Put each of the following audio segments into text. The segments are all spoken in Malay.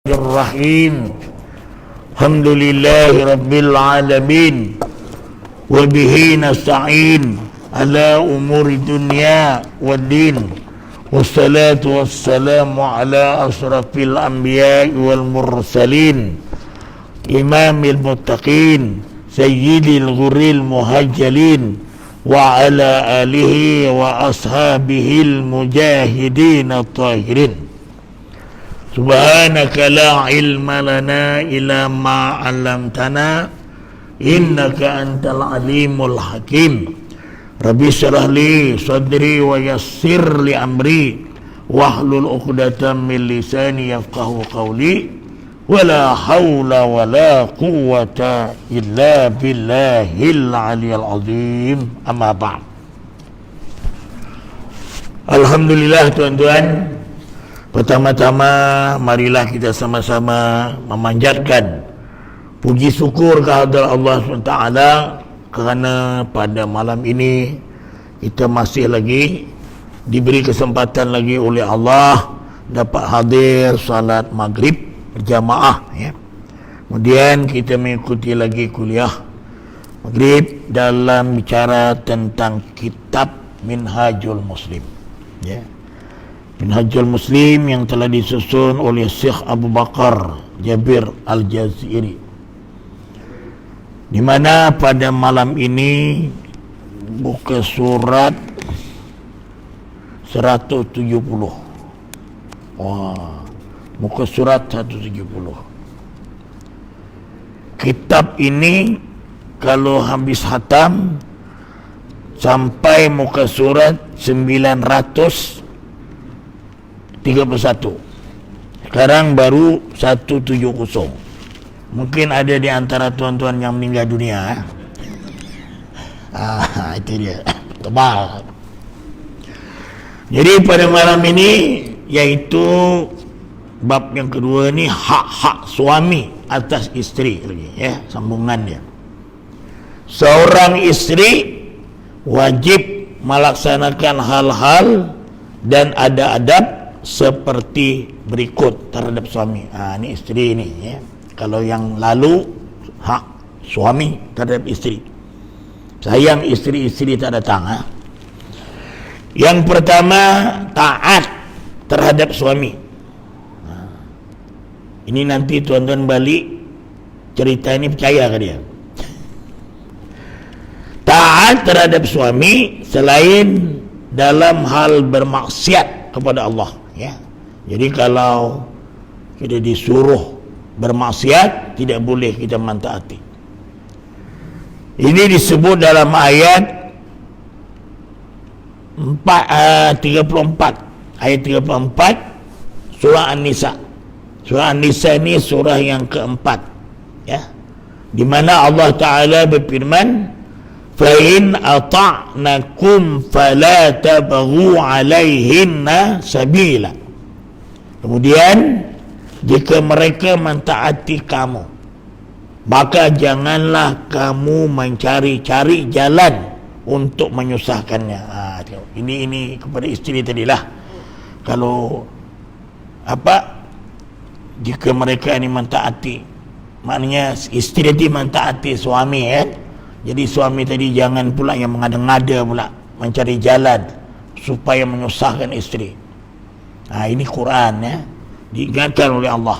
Bismillahirrahmanirrahim. Alhamdulillahi rabbil alamin. Wa bihi nasta'in ala umuri dunya waddin. Wassalatu wassalamu ala asrafil anbiya'i wal mursalin, imamil muttaqin, sayyidil ghuril muhajjalin, wa ala alihi wa ashabihil mujahidin at-tahirin. Subhanaka la ilma lana illa ma 'allamtana innaka antal alimul hakim. Rabbi shrah li sadri wa yassir li amri wahlul 'uqdatam min lisani yafqahu qawli. Wala haula wala quwwata illa billahil aliyyil azim. Amma ba'd. Alhamdulillah tuan-tuan, pertama-tama marilah kita sama-sama memanjatkan puji syukur kehadrat Allah SWT kerana pada malam ini kita masih lagi diberi kesempatan lagi oleh Allah dapat hadir salat maghrib berjamaah, ya. Kemudian kita mengikuti lagi kuliah maghrib dalam bicara tentang kitab Minhajul Muslim, ya. Minhajul Muslim yang telah disusun oleh Syekh Abu Bakar Jabir Al-Jazairi, di mana pada malam ini buka surat 170. Wah, muka surat 170. Kitab ini kalau habis khatam sampai muka surat 931. Sekarang baru 170. Mungkin ada di antara tuan-tuan yang meninggal dunia. Itu dia, tebal. Jadi pada malam ini, yaitu bab yang kedua ni, hak-hak suami atas isteri lagi, ya, sambungan dia. Seorang isteri wajib melaksanakan hal-hal dan adab-adab seperti berikut terhadap suami. Ini isteri ni, ya. Kalau yang lalu hak suami terhadap isteri, sayang isteri-isteri tak datang. Yang pertama, taat terhadap suami. Ini nanti tuan-tuan balik cerita ini percaya ke dia? Taat terhadap suami selain dalam hal bermaksiat kepada Allah, ya. Jadi kalau kita disuruh bermaksiat, tidak boleh kita mentaati. Ini disebut dalam ayat 34, ayat 34 surah An-Nisa. Surah An-Nisa ini surah yang keempat, ya, di mana Allah Ta'ala berfirman, فَإِنْ أَطَعْنَكُمْ فَلَا تَبْغُوا عَلَيْهِنَّ سَبِيلًا. Kemudian, jika mereka mentaati kamu, maka janganlah kamu mencari-cari jalan untuk menyusahkannya. Ini kepada isteri tadilah. Kalau jika mereka ini mentaati, maknanya isteri tadi mentaati suami, ya. Jadi suami tadi jangan pula yang mengada-ngada pula mencari jalan supaya menyusahkan isteri. Ini Quran, ya, diingatkan oleh Allah.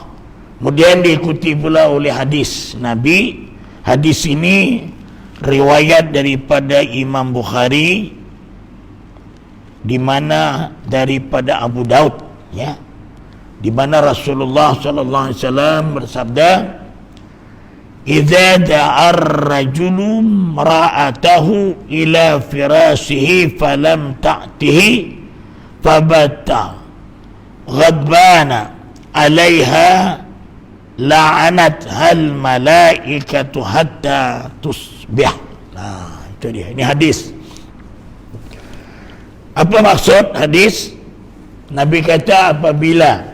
Kemudian diikuti pula oleh hadis Nabi. Hadis ini riwayat daripada Imam Bukhari, di mana daripada Abu Daud, ya, di mana Rasulullah sallallahu alaihi wasallam bersabda, "Idza da'a ar-rajulu ra'atahu ila firashihi falam ta'tihi fabata ghadbana 'alaiha la'anat hal malaikatu hatta tusbih." Itu dia. Ini hadis. Apa maksud hadis? Nabi kata apabila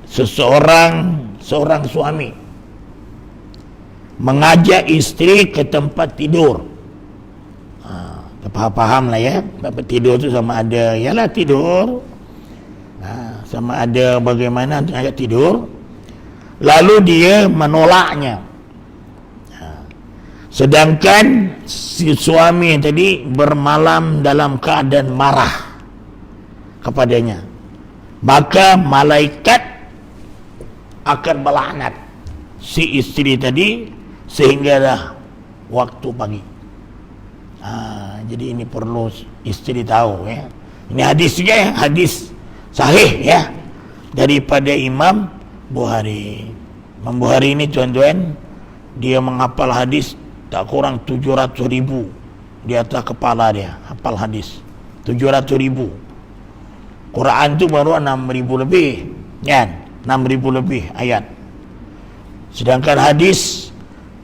seorang suami mengajak isteri ke tempat tidur, faham lah, ya. Tempat tidur tu sama ada ialah tidur, sama ada bagaimana untuk ajak tidur, lalu dia menolaknya. Sedangkan si suami tadi bermalam dalam keadaan marah kepadanya, maka malaikat akan melaknat si isteri tadi sehinggalah waktu pagi. Jadi ini perlu isteri tahu ya. Ini hadis juga ya, hadis sahih ya, daripada Imam Bukhari. Imam Bukhari ini tuan-tuan, dia menghafal hadis tak kurang 700.000 di atas kepala dia, hafal hadis 700.000. Quran tu baru 6.000 lebih kan, 6.000 lebih ayat. Sedangkan hadis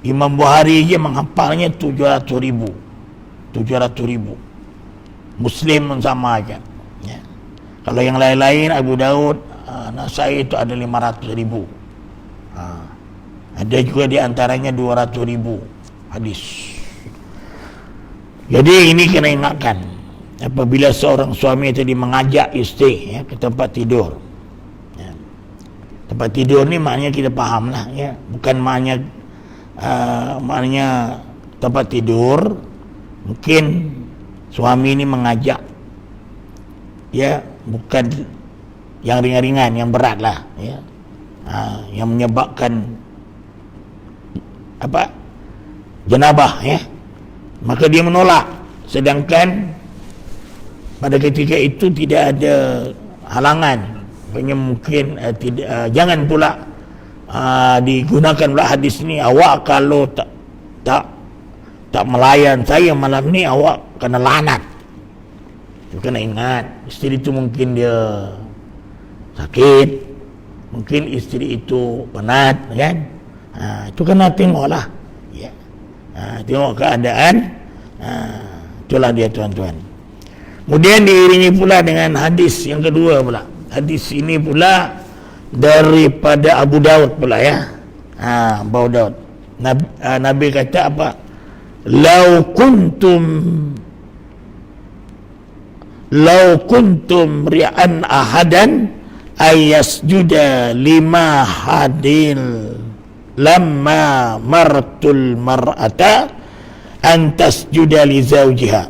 Imam Bukhari je menghafalnya 700.000. Muslim pun sama aja ya. Kalau yang lain-lain Abu Daud, Nasai itu ada 500.000. Ada juga di antaranya 200.000 hadis. Jadi ini kena ingatkan apabila seorang suami tadi mengajak isteri ya, ke tempat tidur ya. Tempat tidur ni maknanya kita faham lah ya, bukan maknanya tempat tidur. Mungkin suami ini mengajak ya, bukan yang ringan-ringan, yang berat lah ya, yang menyebabkan jenabah ya, maka dia menolak. Sedangkan pada ketika itu tidak ada halangan, mungkin jangan pula digunakan pula hadis ni, awak kalau tak melayan saya malam ni awak kena laknat. Kena ingat, isteri itu mungkin dia sakit, mungkin isteri itu penat kan. Itu kena tengoklah ya. Tengok keadaan. Itulah dia tuan-tuan. Kemudian diiringi pula dengan hadis yang kedua pula. Hadis ini pula daripada Abu Daud pula ya. Abu Daud. Nabi kata apa? Lau kuntum ri'an ahadan ayasjuda lima hadil lamma martul mar'ata antas juda li zawjiha.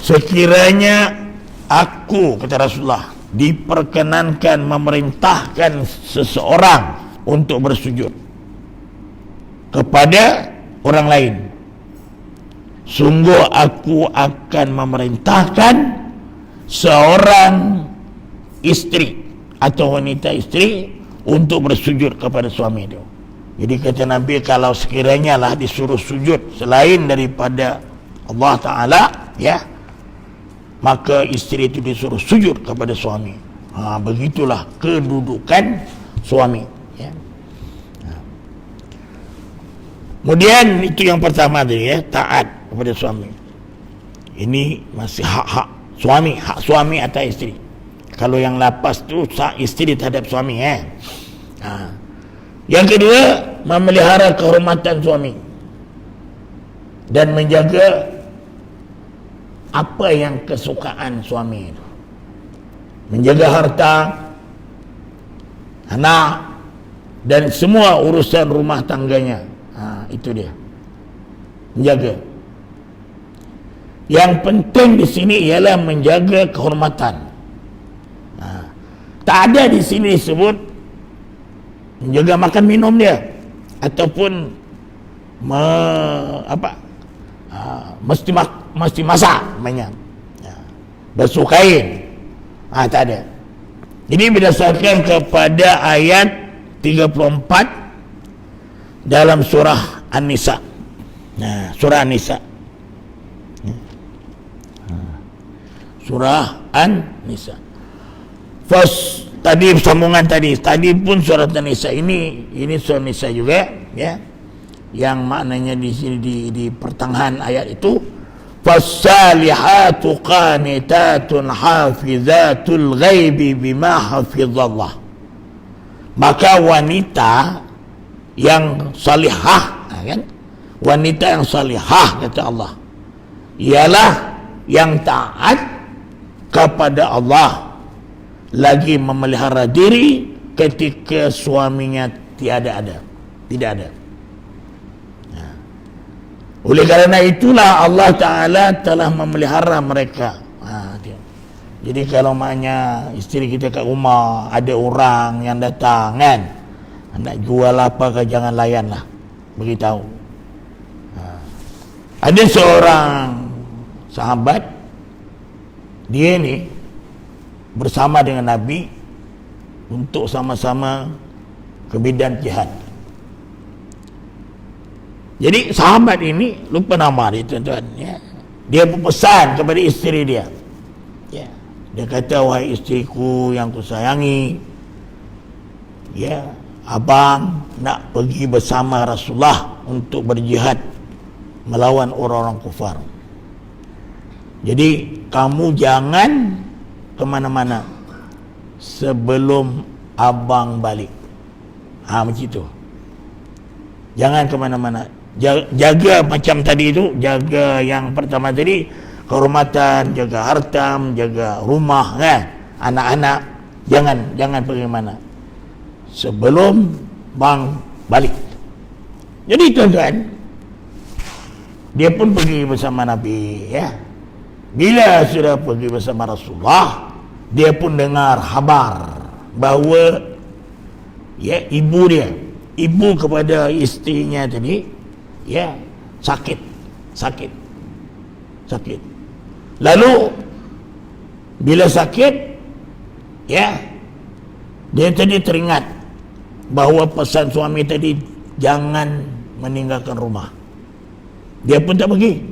Sekiranya aku, kata Rasulullah, diperkenankan memerintahkan seseorang untuk bersujud kepada orang lain, sungguh aku akan memerintahkan seorang istri atau wanita istri untuk bersujud kepada suami itu. Jadi kata Nabi, kalau sekiranya lah disuruh sujud selain daripada Allah Ta'ala ya, maka istri itu disuruh sujud kepada suami. Begitulah kedudukan suami ya. Kemudian itu yang pertama tadi ya, taat kepada suami. Ini masih hak suami atas isteri. Kalau yang lepas tu hak isteri terhadap suami ya. Yang kedua, memelihara kehormatan suami dan menjaga apa yang kesukaan suami itu. Menjaga harta, anak dan semua urusan rumah tangganya. Itu dia, menjaga. Yang penting di sini ialah menjaga kehormatan. Tak ada di sini disebut menjaga makan minum dia ataupun mesti masak banyak, basuh kain. Tak ada. Ini berdasarkan kepada ayat 34 dalam surah An-Nisa. Surah An-Nisa. Surah An-Nisa. Tadi sambungan tadi pun surah An-Nisa ini surah An-Nisa juga ya. Yang maknanya di sini di pertengahan ayat itu, fasalihatu qanitatun hafizatul ghaibi bima hafizallah. Maka wanita yang salihah kan? Wanita yang salihah kata Allah ialah yang taat kepada Allah, lagi memelihara diri ketika suaminya tidak ada. Oleh kerana itulah Allah Ta'ala telah memelihara mereka. Jadi kalau maknya isteri kita kat rumah, ada orang yang datang kan, nak jual apa ke, jangan layan lah, beritahu. Ada seorang sahabat, dia ni bersama dengan Nabi untuk sama-sama ke medan jihad. Jadi sahabat ini, lupa nama dia tuan-tuan, ya. Dia berpesan kepada isteri dia, ya. Dia kata, wahai isteriku yang kusayangi, ya, abang nak pergi bersama Rasulullah untuk berjihad melawan orang-orang kufar. Jadi kamu jangan ke mana-mana sebelum abang balik. Macam itu. Jangan ke mana-mana. Jaga macam tadi itu, jaga yang pertama tadi, kehormatan, jaga harta, jaga rumah kan, anak-anak, jangan pergi mana sebelum bang balik. Jadi tuan-tuan, dia pun pergi bersama Nabi, ya. Bila sudah pergi bersama Rasulullah, dia pun dengar khabar bahawa, ya, ibu kepada isterinya tadi, ya, sakit. Lalu bila sakit, ya, dia tadi teringat bahawa pesan suami tadi jangan meninggalkan rumah. Dia pun tak pergi.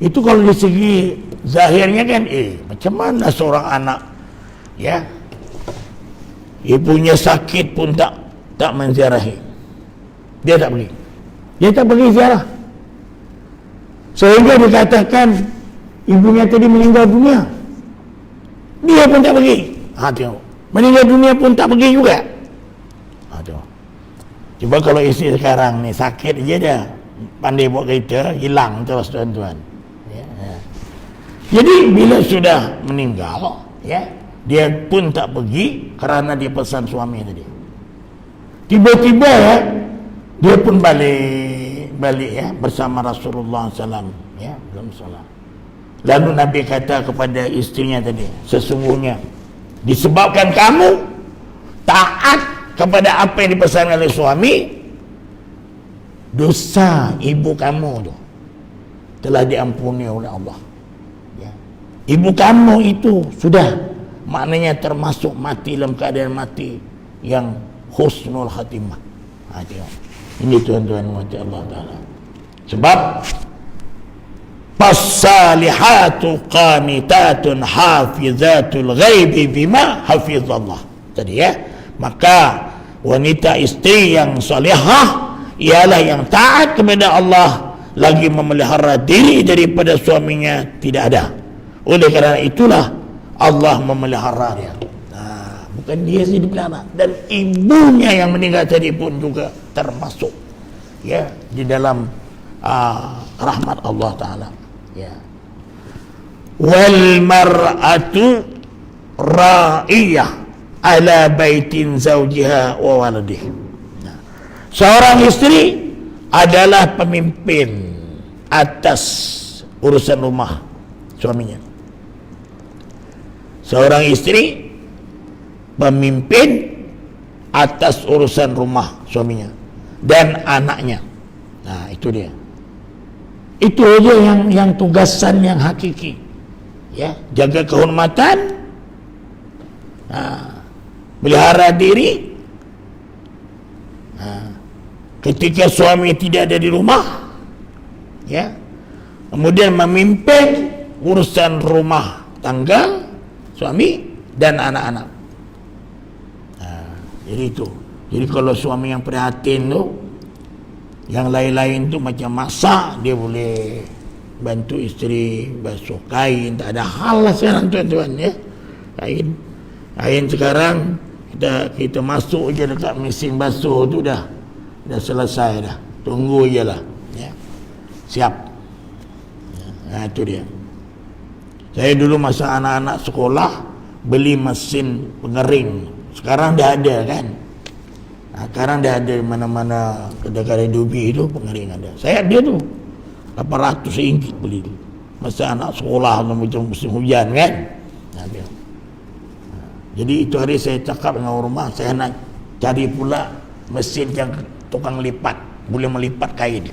Itu kalau dari segi zahirnya kan, macam mana seorang anak, ya, ibunya sakit pun tak menziarahi. Dia tak pergi ziarah. Sehingga dikatakan ibunya tadi meninggal dunia, dia pun tak pergi. Tengok, meninggal dunia pun tak pergi juga. Tengok. Cuba kalau isteri sekarang ni sakit je dia, pandai buat kereta, hilang terus tuan-tuan. Jadi bila sudah meninggal, ya, dia pun tak pergi kerana dia pesan suami tadi. Tiba-tiba, ya, dia pun balik, ya, bersama Rasulullah SAW, ya, lalu Nabi kata kepada isterinya tadi, sesungguhnya disebabkan kamu taat kepada apa yang dipesan oleh suami, dosa ibu kamu tu telah diampuni oleh Allah. Ibu kamu itu sudah, maknanya termasuk mati dalam keadaan mati yang husnul khatimah. Ini tuan-tuan mati Allah Ta'ala. Sebab fasalihatu qanitatun hafizatul ghaibi bima hafizallah tadi, ya. Maka wanita isteri yang salihah ialah yang taat kepada Allah, lagi memelihara diri daripada suaminya tidak ada. Oleh kerana itulah Allah memelihara dia. Bukan dia sendiri dipelihara, dan ibunya yang meninggal tadi pun juga termasuk, ya, di dalam rahmat Allah Ta'ala, ya. Wal mar'atu ra'iyah ala baitin zawjiha wa waladih. Seorang isteri adalah pemimpin atas urusan rumah suaminya. Seorang isteri pemimpin atas urusan rumah suaminya dan anaknya. Itu dia. Itu aja yang tugasan yang hakiki, ya. Jaga kehormatan, pelihara diri. Ketika suami tidak ada di rumah, ya, kemudian memimpin urusan rumah tangga suami dan anak-anak. Jadi itu. Jadi kalau suami yang prihatin tu, yang lain-lain tu macam masak, dia boleh bantu isteri basuh kain, tak ada hal lah sekarang tuan-tuan, ya. Kain sekarang kita masuk je dekat mesin basuh tu dah selesai dah. Tunggu je lah, ya. Siap. Itu dia. Saya dulu masa anak-anak sekolah beli mesin pengering, Sekarang dah ada kan. Sekarang dah ada mana-mana kedai-kedai dubi itu pengering ada. Saya ada tu 800 ringgit beli tu. Masa anak sekolah macam musim hujan kan. Jadi itu hari saya cakap dengan orang rumah, saya nak cari pula mesin yang tukang lipat, boleh melipat kain.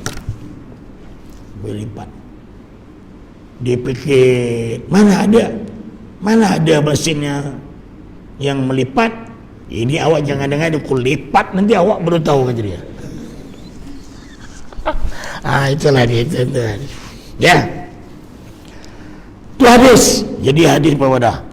Boleh lipat. Dia fikir mana ada mesinnya yang melipat. Ini awak jangan dengar dia lipat, nanti awak baru tahu kata dia. Itulah dia itu. Ya. Itu hadis. Jadi hadis pada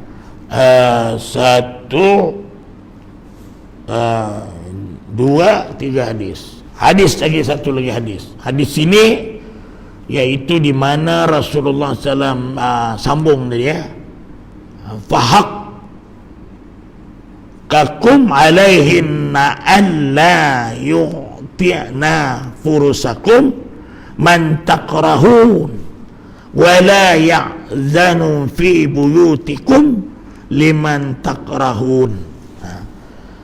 1 2 3 hadis. Hadis lagi satu lagi hadis. Hadis ini yaitu di mana Rasulullah SAW sambung dia. Fahaq kakum alaihinna alla yu'ti'na furusakum man takrahun wa la ya'zanu fi buyutikum liman takrahun.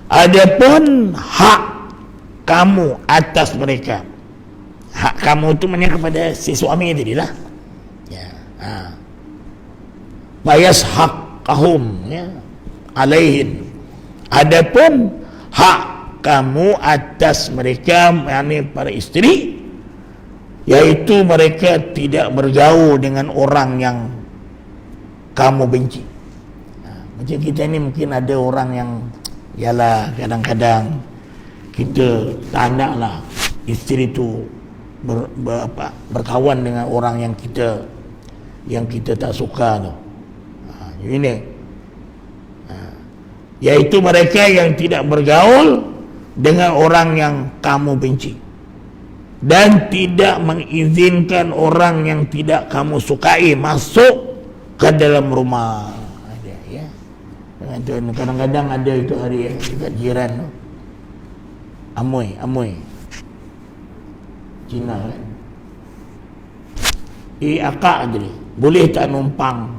Adapun hak kamu atas mereka, hak kamu itu maknanya kepada si suami tadi lah ya. Bayas hak kahum ya alaihin. Adapun hak kamu atas mereka, yakni para isteri, yaitu mereka tidak bergaul dengan orang yang kamu benci. Macam kita ni mungkin ada orang yang yalah kadang-kadang kita tak naklah isteri tu berkawan dengan orang yang kita tak suka tu. Ini yaitu mereka yang tidak bergaul dengan orang yang kamu benci dan tidak mengizinkan orang yang tidak kamu sukai masuk ke dalam rumah. Ada ya. Kadang-kadang ada itu hari ya, dekat jiran tu. Amoy Cina kan. Akak tadi boleh tak numpang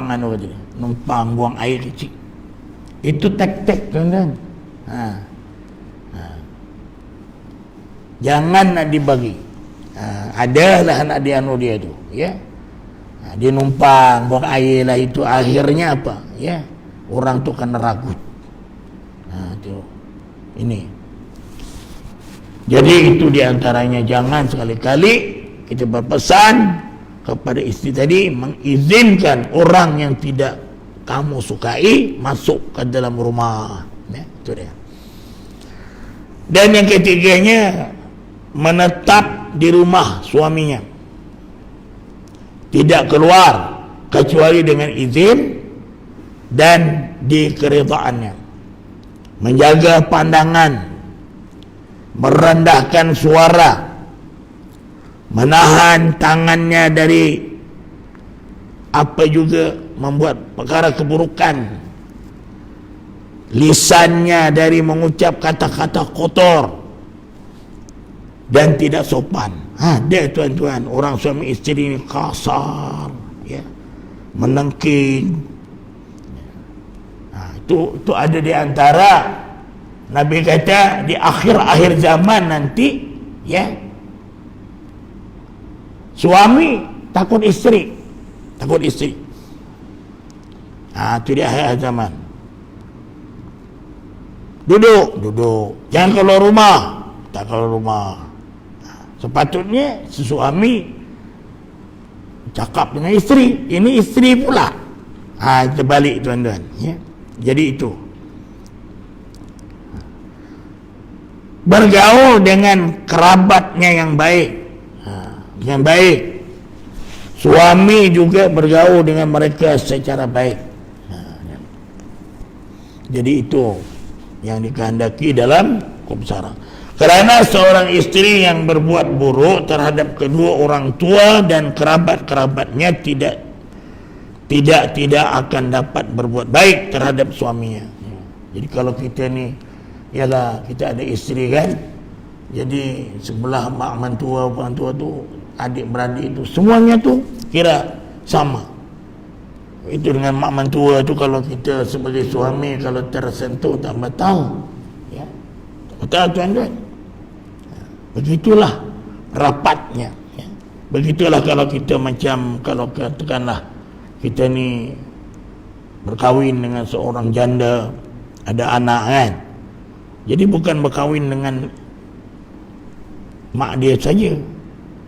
anu tadi, numpang buang air kecil. Itu tek-tek tuan-tuan. Jangan nak dibagi. Adalah anak dia anu dia tu, ya. Dia numpang buang air lah, itu akhirnya apa? Ya. Orang tu kena ragut. Tu. Ini. Jadi itu diantaranya, jangan sekali-kali kita berpesan kepada isteri tadi mengizinkan orang yang tidak kamu sukai masuk ke dalam rumah. Ya, itu dia. Dan yang ketiganya, menetap di rumah suaminya, tidak keluar kecuali dengan izin dan dikeredaannya, menjaga pandangan, merendahkan suara, menahan tangannya dari apa juga membuat perkara keburukan, lisannya dari mengucap kata-kata kotor dan tidak sopan. Ada tuan-tuan orang suami isteri ini kasar ya, menengking. Itu ada di antara Nabi kata di akhir-akhir zaman nanti ya, suami takut isteri. Itu dia akhir zaman. Duduk. Jangan keluar rumah. Tak keluar rumah. Sepatutnya suami cakap dengan isteri. Ini isteri pula. Terbalik tuan-tuan. Ya. Jadi itu. Bergaul dengan kerabatnya yang baik. Yang baik. Suami juga bergaul dengan mereka secara baik. Jadi itu yang dikehendaki dalam kumsara. Kerana seorang isteri yang berbuat buruk terhadap kedua orang tua dan kerabat-kerabatnya tidak akan dapat berbuat baik terhadap suaminya. Jadi kalau kita ni, ialah kita ada isteri kan, jadi sebelah mak mentua tu, adik beradik itu semuanya tu kira sama. Itu dengan mak mentua tu, kalau kita sebagai suami kalau tersentuh tak betul, ya, betul tuan-tuan. Begitulah rapatnya, ya. Begitulah kalau kita macam, kalau katakanlah kita ni berkahwin dengan seorang janda, ada anak kan, jadi bukan berkahwin dengan mak dia saja,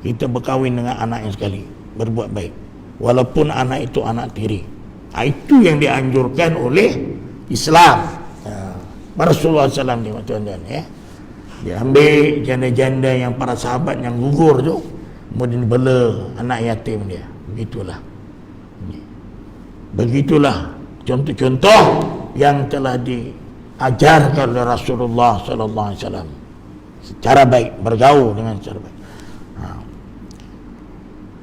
kita berkahwin dengan anaknya sekali, berbuat baik walaupun anak itu anak tiri. Itu yang dianjurkan oleh Islam. Rasulullah SAW ni tuan-tuan, ya, dia ambil janda-janda yang para sahabat yang gugur tu, kemudian bela anak yatim dia. Begitulah contoh-contoh yang telah diajarkan oleh Rasulullah SAW secara baik, bergaul dengan secara baik.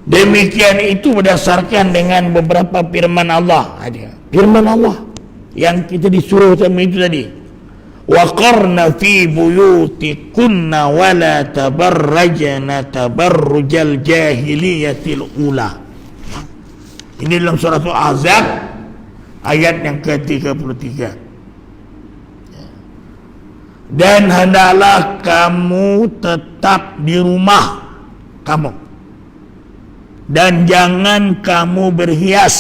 Demikian itu berdasarkan dengan beberapa firman Allah. Firman Allah yang kita disuruh sama itu tadi. Waqarna fi buyutikunna wala tabarrajna tabarrujal jahiliyatil ula. Ini dalam surah Al-Ahzab ayat yang ke-33. Dan hendaklah kamu tetap di rumah kamu, dan jangan kamu berhias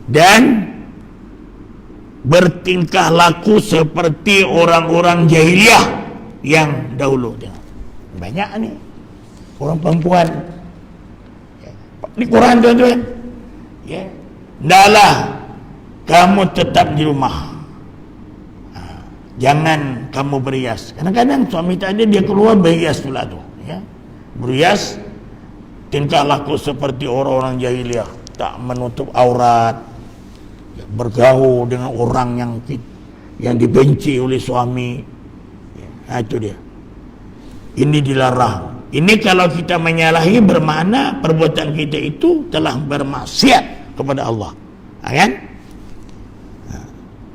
dan bertingkah laku seperti orang-orang jahiliyah yang dahulu. Banyak ni orang perempuan di Quran tuan-tuan, ya, hendaklah kamu tetap di rumah, jangan kamu berhias. Kadang-kadang suami tak ada, dia keluar berhias pula tu, ya, berhias, tingkah laku seperti orang-orang jahiliyah, tak menutup aurat, bergaul dengan orang yang dibenci oleh suami. Itu dia. Ini dilarang. Ini kalau kita menyalahi, bermakna perbuatan kita itu telah bermaksiat kepada Allah, kan?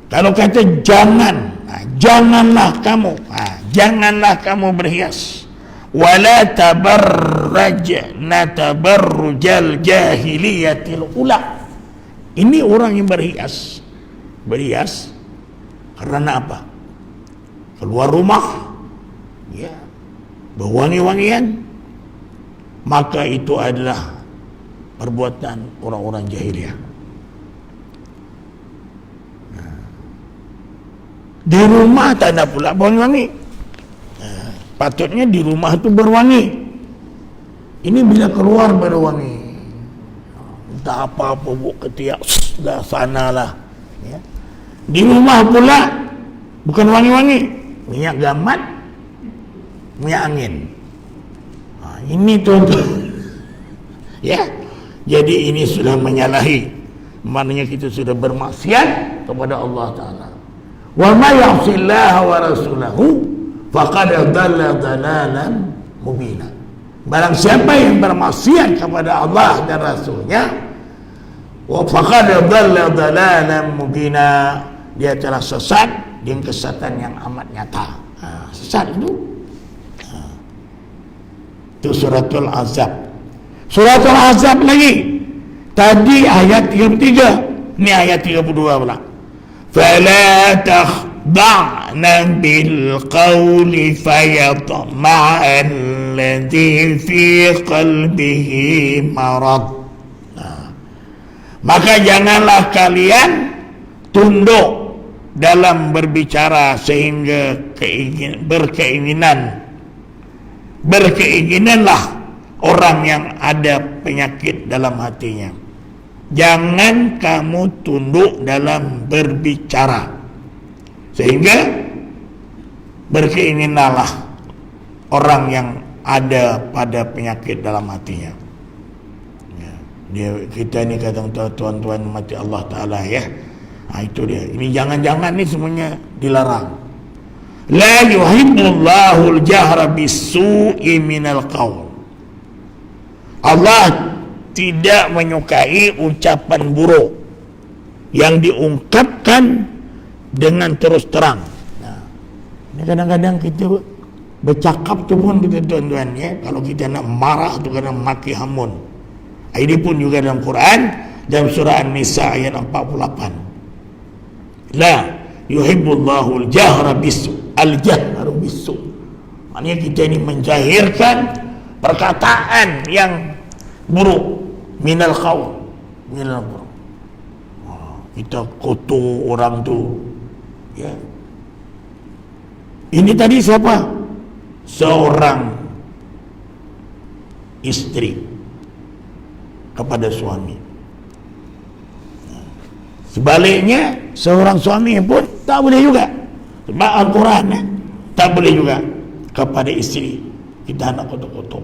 Kalau kata janganlah kamu berhias. Wala tabarrajna tabarrujal jahiliyatil ula. Ini orang yang berhias karena apa? Keluar rumah, ya, berwangi-wangian, maka itu adalah perbuatan orang-orang jahiliyah. Di rumah tak ada pula berwangi-wangi. Patutnya di rumah itu berwangi. Ini bila keluar berwangi, entah apa-apa, buk ketiak, dah sanalah, ya. Di rumah pula bukan wangi-wangi, minyak gamat, minyak angin. Ini tuan-tuan, ya. Jadi ini sudah menyalahi, maknanya kita sudah bermaksiat kepada Allah Ta'ala. Wa ma ya'sillaha wa rasulahu faqad dhalla dhalalan mubina. Barang siapa yang bermaksiat kepada Allah dan Rasulnya, wa faqad dhalla dhalalan mubina, dia telah sesat dengan kesesatan yang amat nyata. Sesat itu. Itu suratul Ahzab. Suratul Ahzab lagi. Tadi ayat 33, ini ayat 32 pula. Fala takhda'na bil qawli fayatma'al ladzi fi qalbihi marad. Maka janganlah kalian tunduk dalam berbicara sehingga berkeinginanlah orang yang ada penyakit dalam hatinya. Jangan kamu tunduk dalam berbicara sehingga berkeinginanlah orang yang ada pada penyakit dalam hatinya. Kita ni kata tuan-tuan mati Allah Ta'ala, ya. Itu dia. Ini jangan-jangan ni semuanya dilarang. La yuhibbullahu al-jahra bis-su'i minal qaul. Allah tidak menyukai ucapan buruk yang diungkapkan dengan terus terang. Ini kadang-kadang kita bercakap tu pun kita tuan-tuan, ya, kalau kita nak marah tu kadang maki hamun. Ini pun juga dalam Quran, dalam surah An-Nisa ayat 48. La yuhibbullahu al-jahra bisu, al-jahru bisu. Maknanya kita ini menjahirkan perkataan yang buruk, minal qaul, minal buruk. Kita kutuk orang tu, ya. Ini tadi siapa? Seorang istri kepada suami. Sebaliknya seorang suami pun tak boleh juga, sebab Al-Quran tak boleh juga kepada istri kita nak kutuk-kutuk.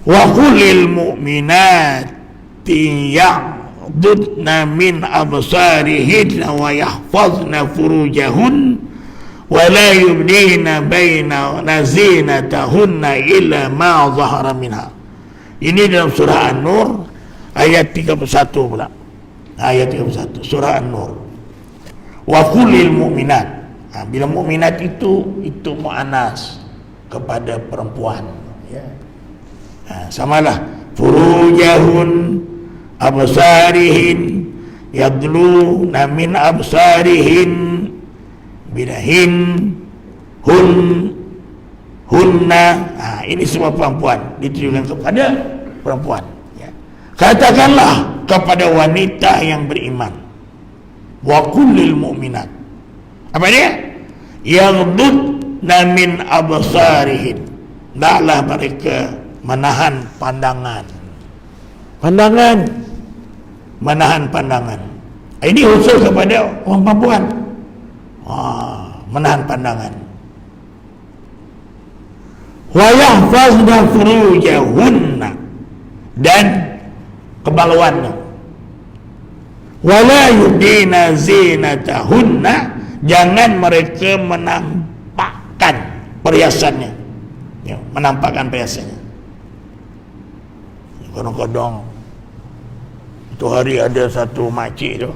Wa qulil mu'minati yaghdudna min absarihinna wa yahfazna furujahun wa la yubdina baina zinatahunna illa ma zahara minha. Ini dalam surah An-Nur ayat 31 pula. Ayat 31 surah An-Nur. Wa qulil mu'minat. Bila mu'minat itu mu'anas kepada perempuan, ya. Samalah furujahun absarihin yadluna min absarihin bidahin hunna. Ini semua perempuan, ditujukan kepada perempuan, ya. Katakanlah kepada wanita yang beriman, wa kullil mu'minat, apa dia? Yaghdudna min absarihin, hendaklah mereka menahan pandangan, menahan pandangan. Ini khusus kepada orang perempuan, menahan pandangan. Wa yahfazna furujahunna, dan kemaluannya. Wa la yubdina zinatahunna, jangan mereka menampakkan perhiasannya, ya, menampakkan perhiasannya. Kadang-kadang itu hari ada satu makcik tu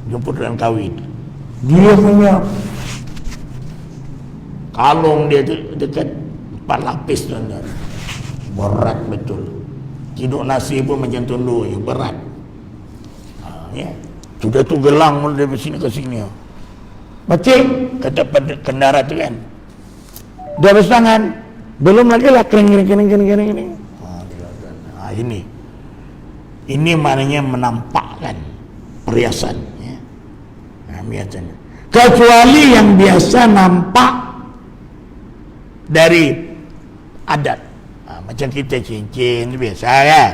jemput dan kahwin, dia punya kalung dia tu dekat 4 lapis tu, berat betul. Ciduk nasi pun macam tundur, berat, ya. Sudah tu gelang dari sini ke sini. Makcik kata pada kendara tu kan, dah bersangan, belum lagi lah kering. Ini maknanya menampakkan perhiasan, ya. Biasanya kecuali yang biasa nampak dari adat, macam kita cincin biasa kan,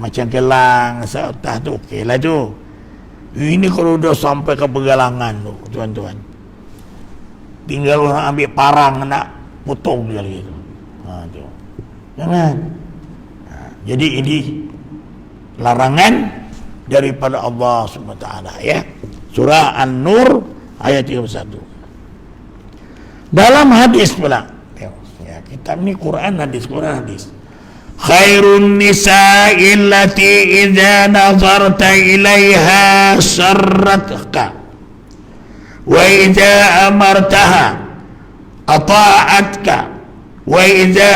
macam gelang seotah tu okey lah tu. Ini kalau dah sampai ke pergelangan tu, tuan-tuan, tinggal orang ambil parang nak potong dia lagi tu. Tu jangan. Jadi ini larangan daripada Allah SWT, ya. Surah An-Nur ayat 31. Dalam hadis pula, ya, kitab ni Quran hadis, khairun nisa'i allati idza nazarta ilaiha sarratka wa idza amartaha ata'atka wa idza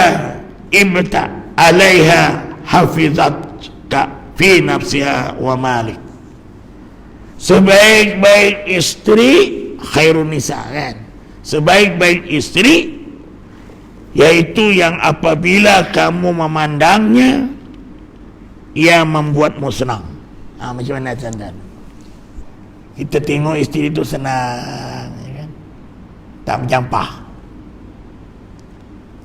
ibta alaiha hafizatka fi nafsiha wa malik. Sebaik-baik istri, khairun nisa, kan, sebaik-baik istri yaitu yang apabila kamu memandangnya ia membuatmu senang. Macam mana tuan-tuan? Kita tengok istri itu senang, ya kan? Tak mencampah,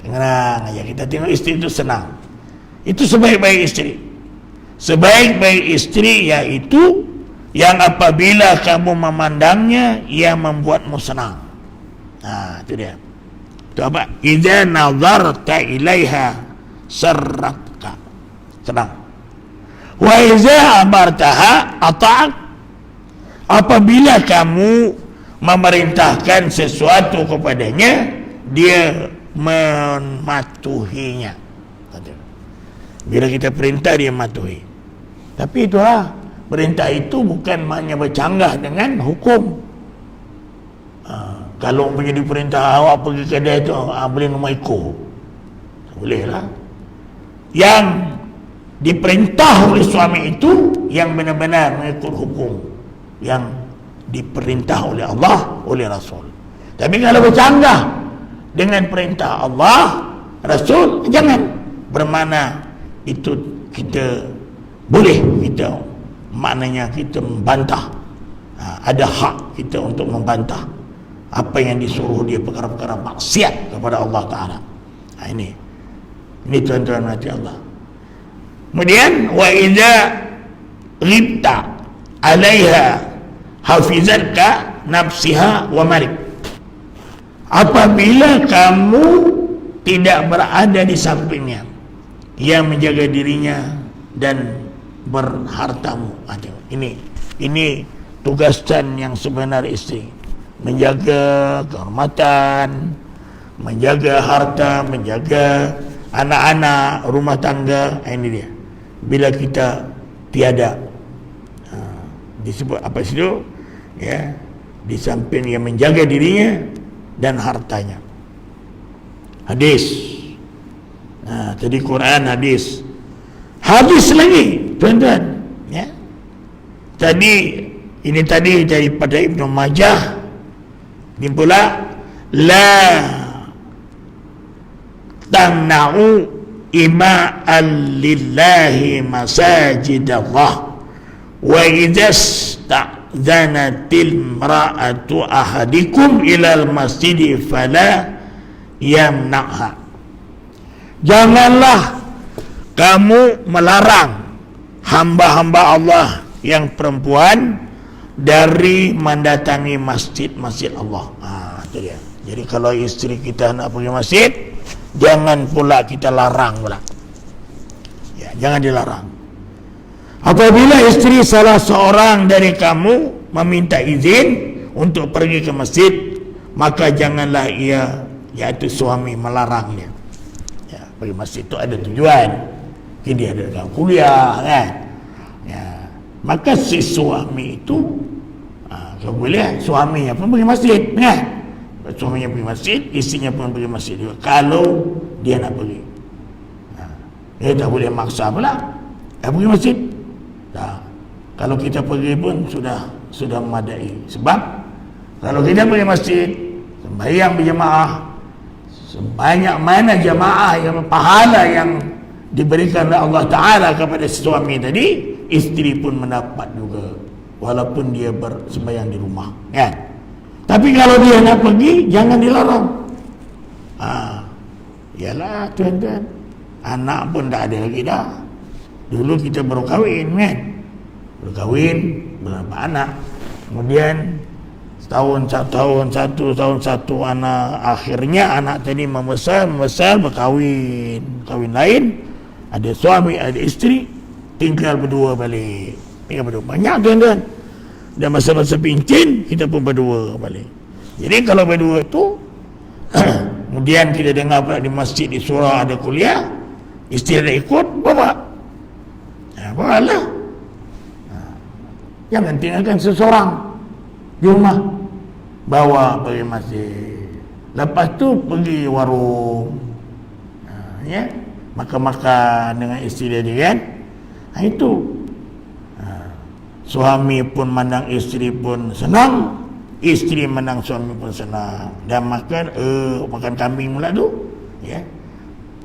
tenang aja. Kita tengok istri itu senang. Itu sebaik-baik istri. Sebaik-baik istri yaitu yang apabila kamu memandangnya ia membuatmu senang. Itu dia. Itu apa? Idza nazarta ilaiha sarratka, senang. Wa idza amartaha ata'ak, apabila kamu memerintahkan sesuatu kepadanya dia mematuhinya. Bila kita perintah dia mematuhi. Tapi itulah, perintah itu bukan maknanya bercanggah dengan hukum. Kalau menjadi perintah awak pergi kedai tu, beli nombor ekor, boleh lah. yang diperintah oleh suami itu yang benar-benar mengikut hukum yang diperintah oleh Allah, oleh Rasul. Tapi kalau bercanggah dengan perintah Allah, Rasul, jangan. Bermakna itu kita boleh, kita maknanya kita membantah. Ada hak kita untuk membantah apa yang disuruh dia, perkara-perkara maksiat kepada Allah Ta'ala. Ini tuan-tuan hati Allah. Kemudian wa idza ghibta 'alaiha hafizatka nafsiha wa malik. Apabila kamu tidak berada di sampingnya, yang menjaga dirinya dan berhartamu. Ini tugasan yang sebenar isteri, menjaga kehormatan, menjaga harta, menjaga anak-anak, rumah tangga. Ini dia. Bila kita tiada, disebut apa itu? Ya, di samping yang menjaga dirinya dan hartanya. Hadis. Tadi Quran, hadis. Hadis lagi, tuan-tuan. Ya. Ini tadi daripada Ibnu Majah. Ini pula la tamna'u ima'an lillahi masajidallah wa idza sta'zanatil mar'atu ahadikum ilal masjidi fala yamna'ha. Janganlah kamu melarang hamba-hamba Allah yang perempuan dari mendatangi masjid-masjid Allah. Itu dia. Jadi kalau isteri kita nak pergi masjid, jangan pula kita larang pula. Ya, jangan dilarang. Apabila isteri salah seorang dari kamu meminta izin untuk pergi ke masjid, maka janganlah ia, yaitu suami, melarangnya. Ya, pergi masjid itu ada tujuan. Dia ada dalam kuliah, kan? Ya, maka si suami itu, kalau boleh, suaminya pun pergi masjid, kan? Suaminya pergi masjid, istrinya pun pergi masjid juga, kalau dia nak pergi. Dia tak boleh maksa pula pergi masjid. Kalau kita pergi pun sudah memadai. Sebab kalau kita pergi masjid, sembahyang berjemaah, sebanyak mana jemaah yang pahala yang diberikan oleh Allah Ta'ala kepada suami tadi, isteri pun mendapat juga, walaupun dia bersembahyang di rumah, kan? Tapi kalau dia nak pergi, jangan dilarang. Yalah tuan-tuan, anak pun tak ada lagi dah. Dulu kita baru kahwin, kan? Baru kahwin, berapa anak. Kemudian tahun satu anak. Akhirnya anak tadi membesar, berkahwin. Kahwin lain, ada suami, ada isteri, tinggal berdua balik. Tinggal berdua. Banyak tuan-tuan. Dan masa-masa pincin, kita pun berdua balik. Jadi kalau berdua tu, kemudian kita dengar pula di masjid, di surau ada kuliah, isteri ada ikut, bawa. Bawalah. Jangan tinggalkan seseorang di rumah. Bawa pergi masjid. Lepas tu pergi warung. Ya, makan-makan dengan isteri dia, kan? Itu. Suami pun mandang isteri pun senang, isteri mandang suami pun senang. Dan makan kambing pula tu, ya.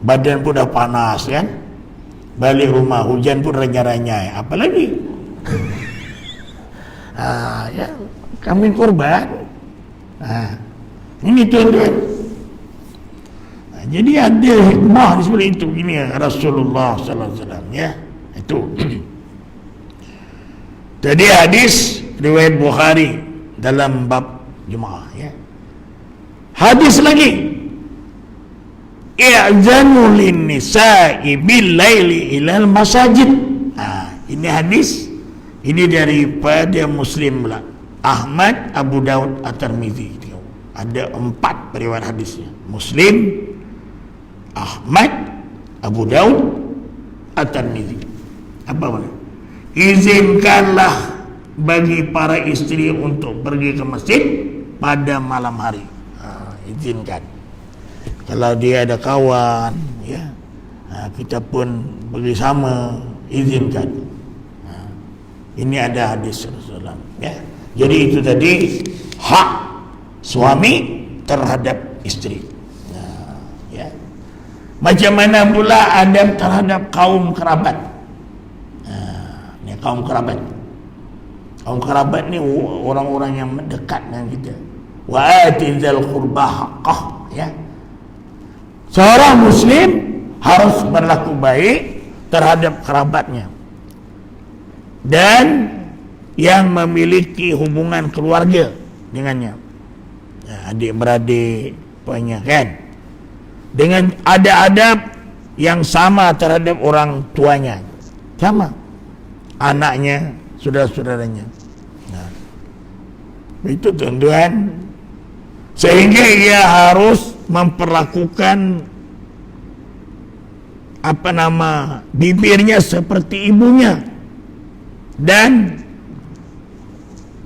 Badan pun dah panas, kan? Balik rumah hujan pun renyai-renyai. Apa lagi? Ya, kambing korban. Ini tuan-tuan. Jadi ada hikmah di sebelah itu. Ini Rasulullah sallallahu alaihi wasallam, ya. Itu. Jadi hadis riwayat Bukhari dalam bab Jumaah, ya. Hadis lagi, i'zanu lin nisa'i bil laili ilal masajid. Ini hadis, ini daripada Muslim pula, Ahmad, Abu Daud, At-Tirmizi. Ada 4 periwayat hadisnya. Muslim, Ahmad, Abu Daud, At-Tirmizi. Apa mana? Izinkanlah bagi para isteri untuk pergi ke masjid pada malam hari. Izinkan. Kalau dia ada kawan, ya, kita pun bersama izinkan. Ini ada hadis Rasulullah, ya. Jadi itu tadi hak suami terhadap istri. Ya. Macam mana pula adab terhadap kaum kerabat. Ini kaum kerabat. Kaum kerabat ni orang-orang yang mendekat dengan kita. Wa atizal qurbah haqqah, ya. Seorang muslim harus berlaku baik terhadap kerabatnya dan yang memiliki hubungan keluarga dengannya, ya, adik-beradik punya, kan, dengan ada adab yang sama terhadap orang tuanya, sama anaknya, saudara-saudaranya. Nah, itu tuan-tuan, sehingga ia harus memperlakukan bibirnya seperti ibunya dan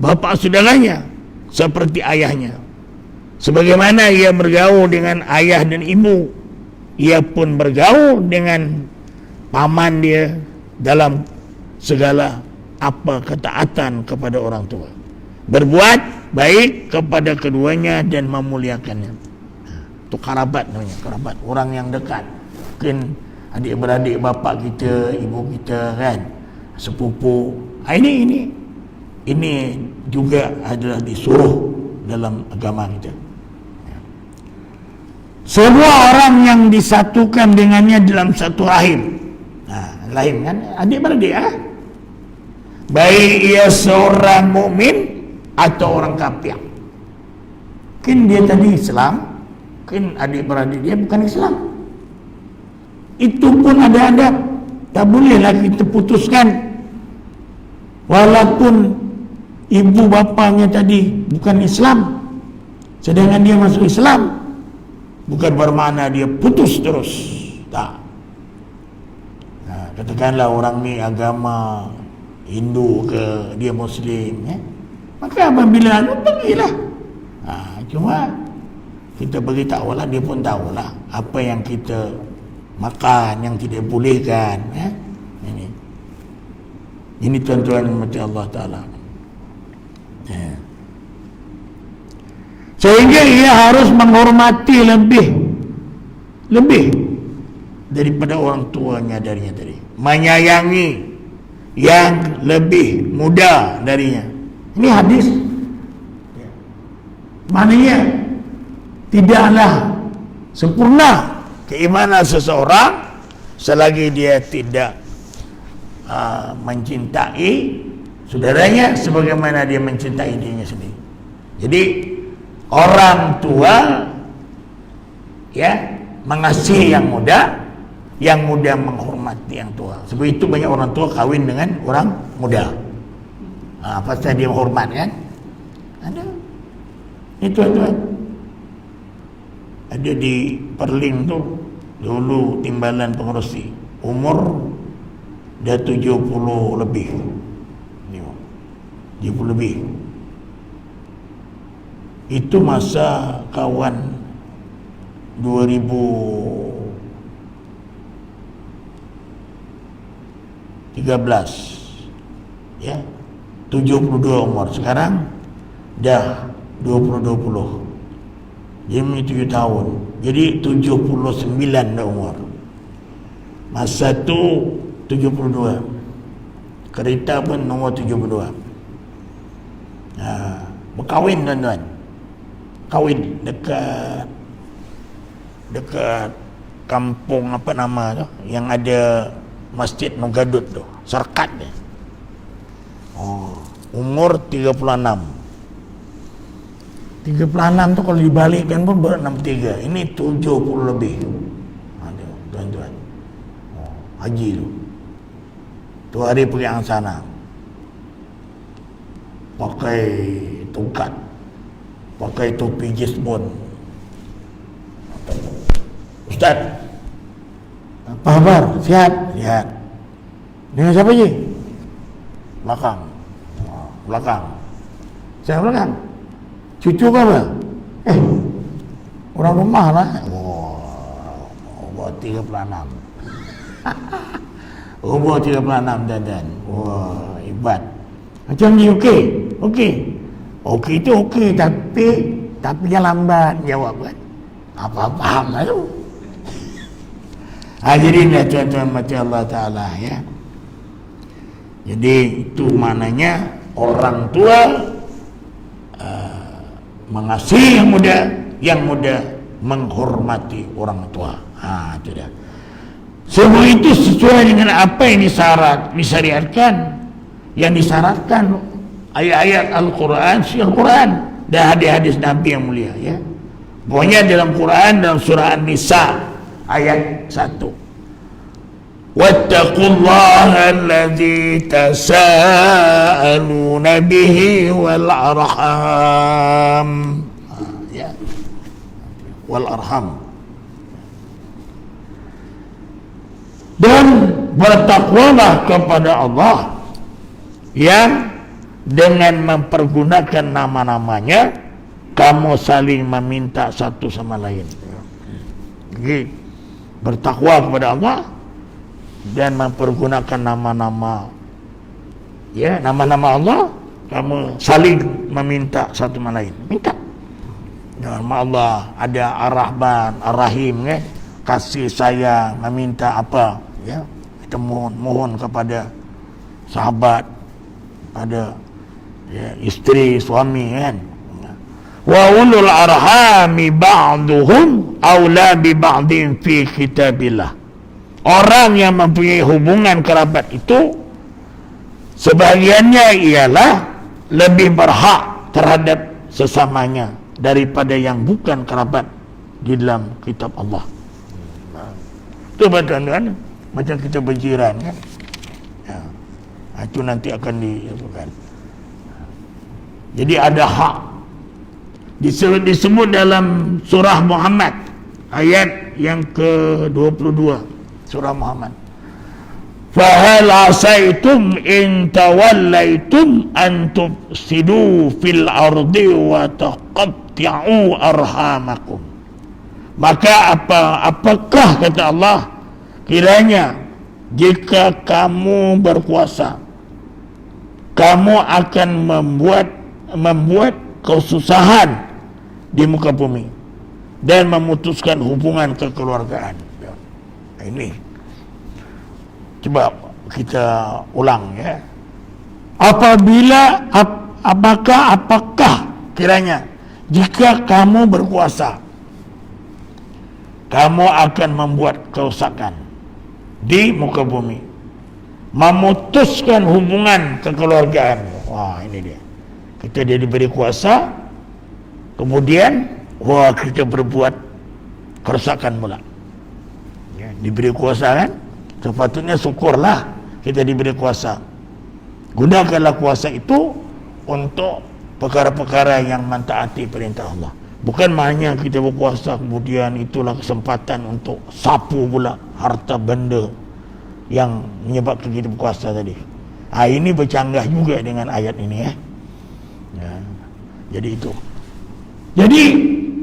bapak saudaranya seperti ayahnya. Sebagaimana ia bergaul dengan ayah dan ibu, ia pun bergaul dengan paman dia dalam segala ketaatan kepada orang tua. Berbuat baik kepada keduanya dan memuliakannya. Itu kerabat namanya, kerabat, orang yang dekat. Mungkin adik-beradik bapak kita, ibu kita, kan, sepupu. Ini juga adalah disuruh dalam agama kita. Semua orang yang disatukan dengannya dalam satu rahim. Rahim kan adik-beradik, baik ia seorang mukmin atau orang kafir. Mungkin dia tadi Islam, mungkin adik-beradik dia bukan Islam. Itu pun ada adab. Tak bolehlah kita putuskan. Walaupun ibu bapanya tadi bukan Islam, sedangkan dia masuk Islam, bukan bermakna dia putus terus. Tak. Katakanlah orang ni agama Hindu ke, dia Muslim, ya? Maka apabila pergilah. Cuma kita beritahu lah, dia pun tahulah apa yang kita makan, yang tidak bolehkan, ya? Ini tuan-tuan macam Allah Ta'ala, ya. Sehingga ia harus menghormati lebih daripada orang tuanya darinya tadi, menyayangi yang lebih muda darinya. Ini hadis, maknanya tidaklah sempurna keimanan seseorang selagi dia tidak mencintai saudaranya sebagaimana dia mencintai dirinya sendiri. Jadi orang tua, ya, mengasihi yang muda menghormati yang tua. Sebab itu banyak orang tua kahwin dengan orang muda. Pasal dia menghormat, kan? Ada. Itu tuan. Ada di Perling tu dulu timbalan pengerusi, umur dah 70 lebih. 70 lebih. Itu masa kawan 2013, ya, 72 umur. Sekarang dah 20. Dia punya 7 tahun. Jadi 79 dah umur. Masa tu 72. Kereta pun nombor 72. Berkahwin tuan-tuan. Kahwin dekat kampung apa nama tu, yang ada Masjid Nogadut tu, Serkat dia. Umur 36. 36 tu kalau dibalikkan pun berat 63. Ini 70 lebih. Ada tuan-tuan. Haji tu. Tu hari pergi Angsana. Pakai tongkat, pakai topi jesbon. Ustaz, apa khabar? Sihat? Sihat. Dengan siapa je? Belakang. Saya belakang. Cucu ke apa? Orang rumah lah. Buat 36. Umur 36 dan. Wah, hebat. Macam ni okey. Okey tu okey, tapi jangan lambat jawab kan. Apa faham lah tu. Hadirin dan tuan-tuan mati Allah Ta'ala ya. Jadi itu maknanya orang tua mengasihi yang muda menghormati orang tua. Itu dia. Semua itu sesuai dengan apa yang disyariatkan, yang disyaratkan ayat-ayat Al-Quran, Al-Quran dan hadis-hadis Nabi yang mulia ya. Pokoknya dalam Quran, dalam surah An-Nisa ayat 1. Wattaqullaha alladzi tasaaluna bihi wal arham. Ya. Wal arham. Dan bertakwalah kepada Allah yang dengan mempergunakan nama-namanya kamu saling meminta satu sama lain. Jadi, bertakwa kepada Allah dan mempergunakan nama-nama Allah, kamu saling meminta satu sama lain. Minta. Nama Allah ada Ar-Rahman, Ar-Rahim kan? Kasih sayang, meminta apa ya? Kita mohon kepada sahabat, pada isteri, suami kan. Wa ulul arhami ba'duhum aula bi ba'din fi kitabillah. Orang yang mempunyai hubungan kerabat itu sebahagiannya ialah lebih berhak terhadap sesamanya daripada yang bukan kerabat di dalam kitab Allah. Itu tuan-tuan, macam kita berjiran kan. Itu nanti akan dilakukan. Jadi ada hak disebut dalam surah Muhammad ayat yang ke-22 surah Muhammad. Fahal asaitum in tawallaitum an tufsidu fil ardi wa taqatti'u arhamakum. Maka apakah kata Allah, kiranya jika kamu berkuasa kamu akan membuat kesusahan di muka bumi dan memutuskan hubungan kekeluargaan. Ini coba kita ulang ya. Apakah kiranya jika kamu berkuasa kamu akan membuat kerusakan di muka bumi, memutuskan hubungan kekeluargaan. Wah, ini dia. Kita dia diberi kuasa, kemudian kita berbuat kerusakan pula. Ya, diberi kuasa kan, sepatutnya syukurlah kita diberi kuasa. Gunakanlah kuasa itu untuk perkara-perkara yang mentaati perintah Allah. Bukan hanya kita berkuasa kemudian itulah kesempatan untuk sapu pula harta benda yang menyebabkan kita berkuasa tadi. Ini bercanggah juga dengan ayat ini ya. Jadi itu. Jadi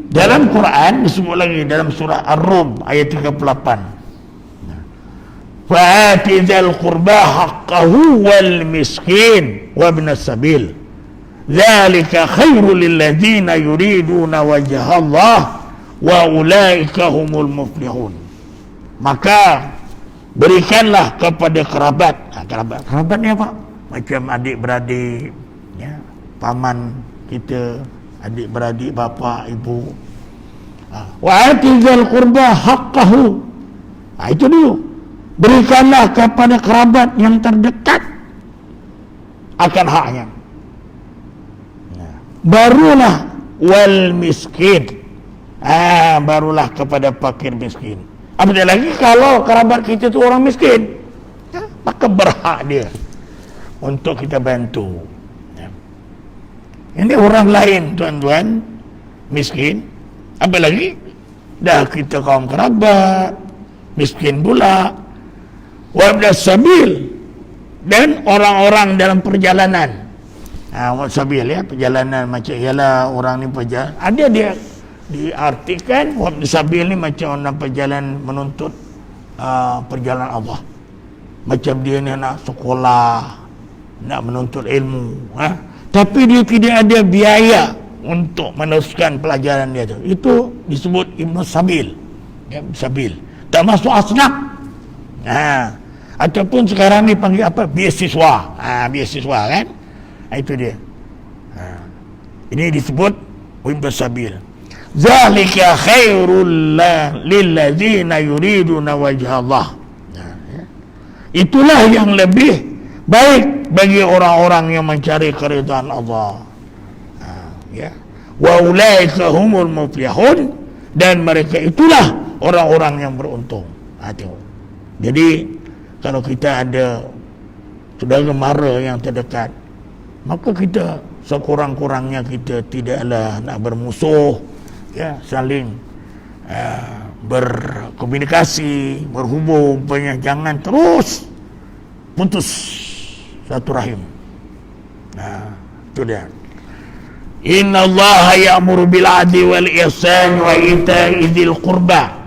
dalam Quran disebut lagi dalam surah Ar-Rum ayat 38. Fa'ati dzal qurba haqqahu wal miskin wa ibnas sabil. Dzalika khairul lil ladzina yuriduna wajha Allah wa ulaika humul muflihun. Maka berikanlah kepada kerabat. Kerabat ni apa? Macam adik-beradik ya, paman kita, adik-beradik, bapa, ibu. Wa atizal qurba haqqahu. Itu dulu. Berikanlah kepada kerabat yang terdekat akan haknya. Barulah wal miskin. Barulah kepada fakir miskin. Apatah lagi kalau kerabat kita tu orang miskin, maka berhak dia untuk kita bantu. Ini orang lain tuan-tuan miskin, apa lagi dah kita kaum kerabat miskin pula. Wa ibnas sabil, dan orang-orang dalam perjalanan. Sabil ya, perjalanan macam ialah orang ni perjalanan. Ada dia diartikan wa ibnas sabil ni macam orang perjalanan menuntut perjalanan Allah. Macam dia ni nak sekolah, nak menuntut ilmu, tapi dia tidak ada biaya untuk meneruskan pelajaran dia tu. Itu disebut Ibnu Sabil. Sabil. Tak masuk asnaf. Ataupun sekarang ni panggil apa? Beasiswa. Beasiswa kan? Itu dia. Ini disebut Ibnu Sabil. Zalika khairul lilladzina yuriduna wajha Allah. Itulah yang lebih baik bagi orang-orang yang mencari keridhaan Allah. Wa ulaika humul muflihun, dan mereka itulah orang-orang yang beruntung. Jadi kalau kita ada saudara mara yang terdekat, maka kita sekurang-kurangnya kita tidaklah nak bermusuh, saling berkomunikasi, berhubung, jangan terus putus satu rahim. Itu dia. Inna Allah ya'muru bil adli wal ihsan wa ita'i dzil qurba.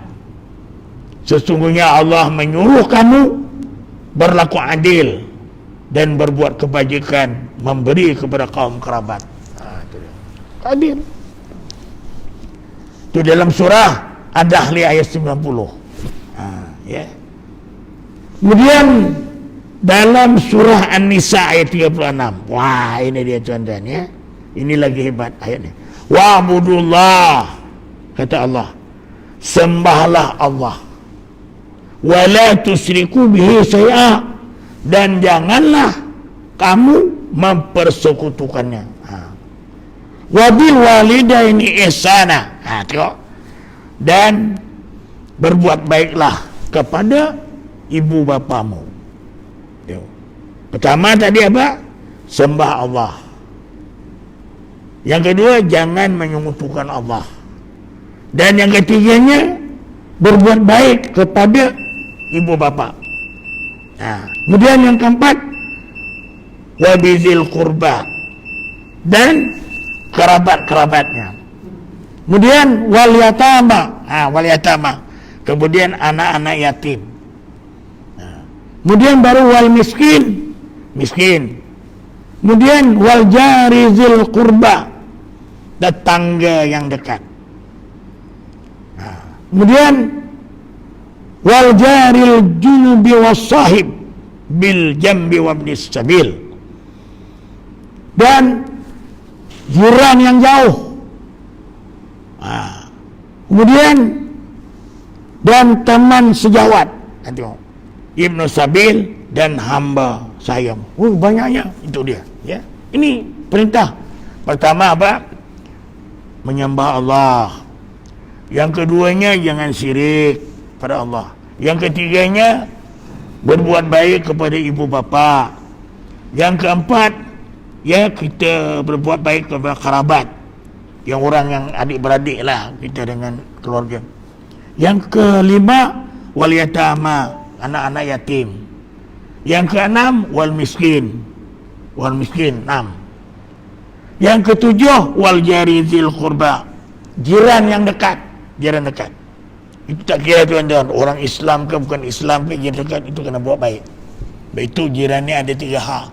Sesungguhnya Allah menyuruh kamu berlaku adil dan berbuat kebajikan, memberi kepada kaum kerabat. Itu dia. Adil. Itu dalam surah Ad-Dahl ayat 90. Kemudian dalam surah An-Nisa ayat 36. Wah, ini dia tuan-tuan ya. Ini lagi hebat ayatnya. Wa'budullah, kata Allah, sembahlah Allah. Wa la tusyriku bihi syai'a, dan janganlah kamu mempersekutukannya. Wa bil walidaini ihsana. Tengok. Dan berbuat baiklah kepada ibu bapamu. Pertama tadi apa? Sembah Allah. Yang kedua, jangan menyekutukan Allah. Dan yang ketiganya, berbuat baik kepada ibu bapa. Kemudian yang keempat, wabizil qurba, dan kerabat-kerabatnya. Kemudian wal yatama, kemudian anak-anak yatim. Kemudian baru wal miskin. Kemudian wal jari zil qurba, tetangga yang dekat. Kemudian wal jaril junubi was sahib bil jambi wabnis sabil, dan jiran yang jauh. Kemudian dan teman sejawat, Ibnu Sabil dan hamba sayang. Banyaknya itu dia. Ini perintah. Pertama apa? Menyembah Allah. Yang keduanya, jangan syirik pada Allah. Yang ketiganya, berbuat baik kepada ibu bapa. Yang keempat, kita berbuat baik kepada kerabat, yang orang yang adik-beradik lah kita dengan keluarga. Yang kelima, wal yatama, anak-anak yatim. Yang keenam, wal miskin, 6. Yang ketujuh, wal jari zil qurba, jiran yang dekat. Itu tak kira tuan-tuan, orang Islam ke bukan Islam ke, jiran dekat itu kena buat baik. Itu jiran ni ada 3 hak.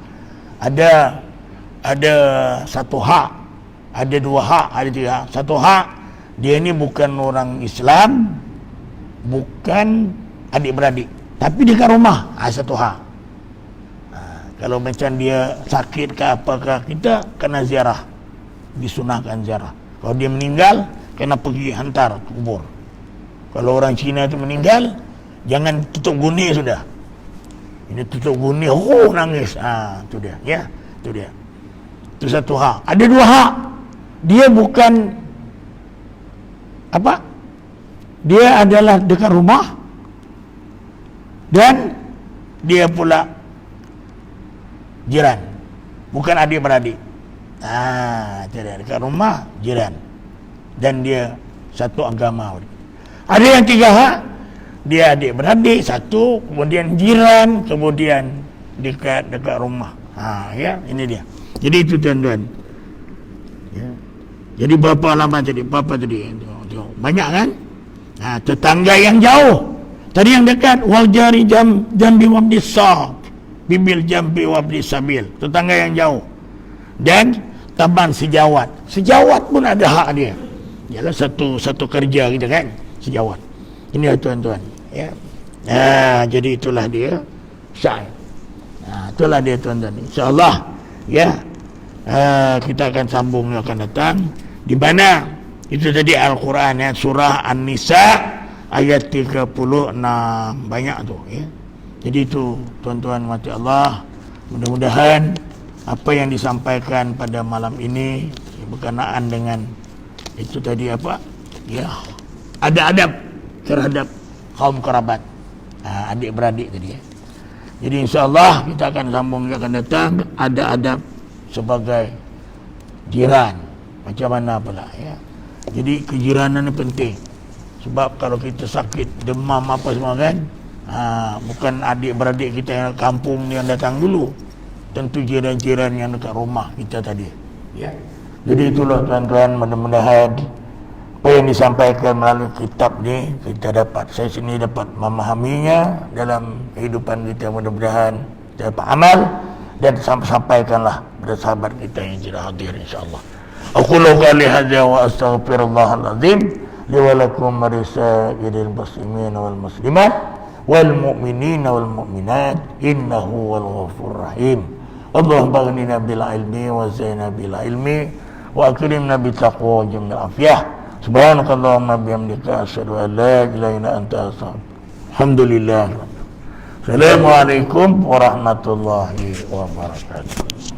Ada 1 hak, ada 2 hak, ada 3 hak. 1 hak, dia ni bukan orang Islam, bukan adik-beradik, tapi dekat rumah. 1 hak. Kalau macam dia sakit ke apakah, kita kena ziarah, disunahkan ziarah. Kalau dia meninggal, kena pergi hantar ke kubur. Kalau orang Cina tu meninggal, jangan tutup guni sudah. Ini tutup guni, nangis. Itu dia, itu dia. Itu 1 hak. Ada 2 hak. Dia bukan apa? Dia adalah dekat rumah, dan dia pula jiran, bukan adik-beradik. Itu dia, dekat rumah, jiran, dan dia satu agama. Ada yang 3 hak, dia adik-beradik 1, kemudian jiran, kemudian dekat rumah. Ini dia. Jadi itu tuan-tuan. Jadi berapa lama tadi? Banyak kan? Tetangga yang jauh. Tadi yang dekat wal jari jambi wabdi sab bibil jambi wabdi sabil, tetangga yang jauh, dan taban sejawat. Sejawat pun ada hak dia. Ialah satu kerja kita kan, sejawat. Ini tuan-tuan, ya. Jadi itulah dia syai. Itulah dia tuan-tuan. Insya-Allah ya. Kita akan sambung akan datang di mana itu tadi Al-Quran ya, surah An-Nisa ayat 36, banyak tu ya. Jadi itu tuan-tuan mati Allah, mudah-mudahan apa yang disampaikan pada malam ini berkenaan dengan itu tadi apa ya, ada adab terhadap kaum kerabat, adik-beradik tadi ya. Jadi insya-Allah kita akan sambung akan datang ada adab sebagai jiran macam mana pula ya. Jadi kejiranan ini penting, sebab kalau kita sakit demam apa semua kan, bukan adik-beradik kita yang kampung yang datang dulu, tentu jiran-jiran yang dekat rumah kita tadi ya. Jadi itulah tuan-tuan, mudah-mudahan apa yang disampaikan melalui kitab ni kita dapat, saya sini dapat memahaminya dalam kehidupan kita, mudah-mudahan kita dapat amal dan sampaikanlah pada sahabat kita yang tidak hadir insya-Allah. Aqulu qali hadza wa astaghfirullahal azim li wa lakum marisa'il muslimin wal muslimat wal mu'minin wal mu'minat innahu wal ghafurur rahim. Allahumma aghnina bil ilmi wa zaina bil ilmi wa akrimna bit taqwa wa jamil afiyah. Subhanakallahumma bihamdika asyhadu an la ilaha illa anta astaghfiruka. Alhamdulillah. Assalamualaikum warahmatullahi wabarakatuh.